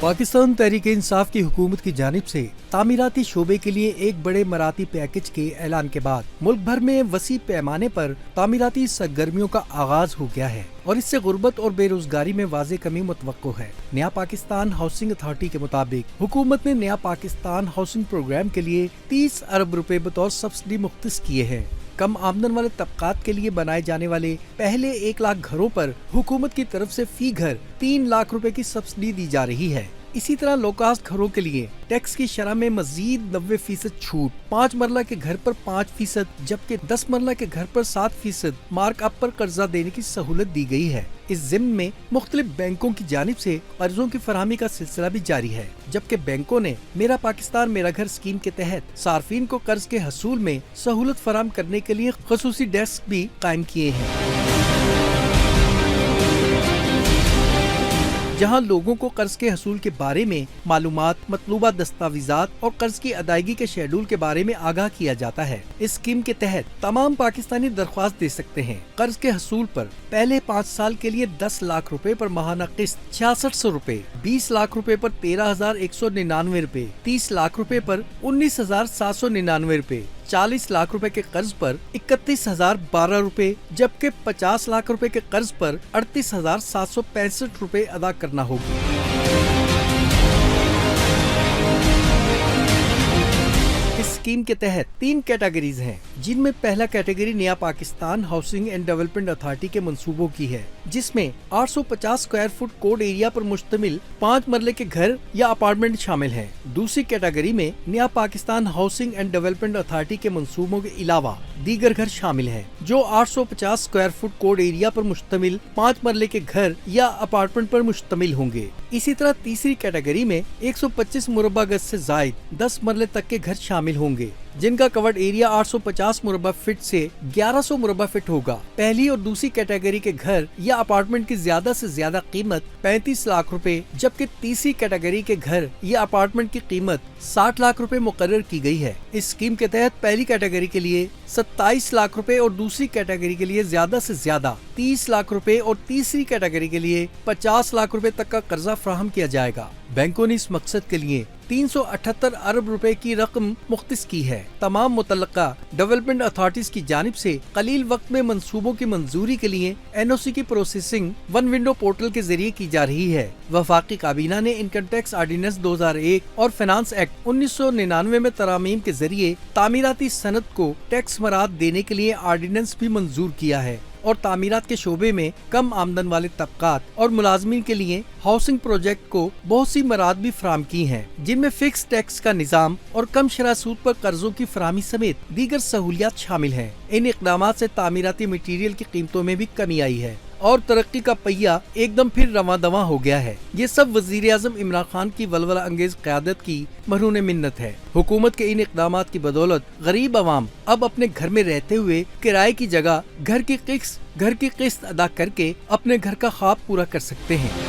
पाकिस्तान तहरीक इंसाफ की हुकूमत की जानिब से तामीराती शोबे के लिए एक बड़े मराती पैकेज के ऐलान के बाद मुल्क भर में वसी पैमाने पर तामीराती सरगर्मियों का आगाज हो गया है और इससे गुर्बत और बेरोजगारी में वाज़े कमी मुतवक्को है। नया पाकिस्तान हाउसिंग अथॉरिटी के मुताबिक हुकूमत ने नया पाकिस्तान हाउसिंग प्रोग्राम के लिए 30 अरब रुपए बतौर सब्सिडी मुख्तस किए हैं। कम आमदन वाले तबकात के लिए बनाए जाने वाले पहले 1 लाख घरों पर हुकूमत की तरफ से फी घर 3 लाख रुपए की सब्सिडी दी जा रही है। इसी तरह लो कास्ट घरों के लिए टैक्स की शरह में मजीद 90% छूट, 5 मरला के घर पर 5% जबकि 10 मरला के घर पर 7% मार्क अप पर कर्जा देने की सहूलत दी गई है। इस ज़िम्न में मुख्तलिफ बैंकों की जानिब से कर्जों की फराहमी का सिलसिला भी जारी है, जबकि बैंकों ने मेरा पाकिस्तान मेरा घर स्कीम के तहत सार्फिन को कर्ज के हसूल में सहूलत फराहम करने के लिए खसूसी डेस्क भी कायम किए हैं, जहां लोगों को कर्ज के हसूल के बारे में मालूमात, मतलूबा दस्तावेजात और कर्ज की अदायगी के शेड्यूल के बारे में आगाह किया जाता है। इस स्कीम के तहत तमाम पाकिस्तानी दरख्वास्त दे सकते हैं। कर्ज के हसूल पर पहले 5 साल के लिए 10 लाख रुपए पर माहाना किस्त 6600 रुपए, 20 लाख रुपए पर 13,199 रुपए, 30 लाख रुपए पर 19,799 रुपए, 40 लाख रुपए के कर्ज पर 31,012 रुपए, जबकि 50 लाख रुपए के कर्ज पर 38,765 रुपए अदा करना होगी। इस स्कीम के तहत 3 कैटेगरीज हैं, जिनमें पहला कैटेगरी नया Pakistan housing and development authority के मंसूबों की है, जिसमें 850 स्क्वायर फुट कोड एरिया पर मुश्तमिल 5 मरले के घर या अपार्टमेंट शामिल हैं। दूसरी कैटेगरी में नया Pakistan housing and development authority के मंसूबों के अलावा दीगर घर शामिल हैं, जो 850 स्क्वायर फुट कोड एरिया पर मुश्तमिल 5 मरले के घर या अपार्टमेंट पर मुश्तमिल होंगे। इसी तरह तीसरी कैटेगरी में 125 मुरब्बा गज से जायद 10 मरले तक के घर शामिल होंगे, जिनका कवर्ड एरिया 850 मुरब्बा फीट से 1100 मुरब्बा फीट होगा। पहली और दूसरी कैटेगरी के घर या अपार्टमेंट की ज्यादा से ज्यादा कीमत 35 लाख रुपए, जबकि तीसरी कैटेगरी के घर या अपार्टमेंट की कीमत 60 लाख रुपए मुकर्रर की गई है। इस स्कीम के तहत पहली कैटेगरी के लिए 27 लाख रुपए और दूसरी कैटेगरी के लिए ज्यादा से ज्यादा 30 लाख रुपए और तीसरी कैटेगरी के लिए 50 लाख रुपए तक का कर्जा फराहम किया जाएगा। बैंकों ने इस मकसद के लिए 378 अरब रुपए की रकम मुख्तस की है। तमाम मुतल्लका डेवलपमेंट अथॉरिटीज की जानिब से कलील वक्त में मंसूबों की मंजूरी के लिए NOC की प्रोसेसिंग वन विंडो पोर्टल के जरिए की जा रही है। वफाकी काबीना ने इनकम टैक्स ऑर्डिनेंस 2001 और फाइनेंस एक्ट 1999 में तरामीम के जरिए तामीराती सनत को टैक्स मराद देने के लिए ऑर्डिनेंस भी मंजूर किया है और तामीरात के शोबे में कम आमदन वाले तबकात और मुलाजमीन के लिए हाउसिंग प्रोजेक्ट को बहुत सी मराद भी फराहम की हैं, जिनमें फिक्स टैक्स का निज़ाम और कम शरह सूद पर कर्जों की फराहमी समेत दीगर सहूलियात शामिल हैं। इन इक़दामात से तामीराती मटीरियल की कीमतों में भी कमी आई है और तरक्की का पहिया एकदम फिर रवां दवां हो गया है। ये सब वज़ीर आज़म इमरान खान की वलवला अंगेज क़यादत की मरहून मिन्नत है। हुकूमत के इन इक़दामात की बदौलत गरीब अवाम अब अपने घर में रहते हुए किराए की जगह घर की किस्त अदा करके अपने घर का ख्वाब पूरा कर सकते हैं।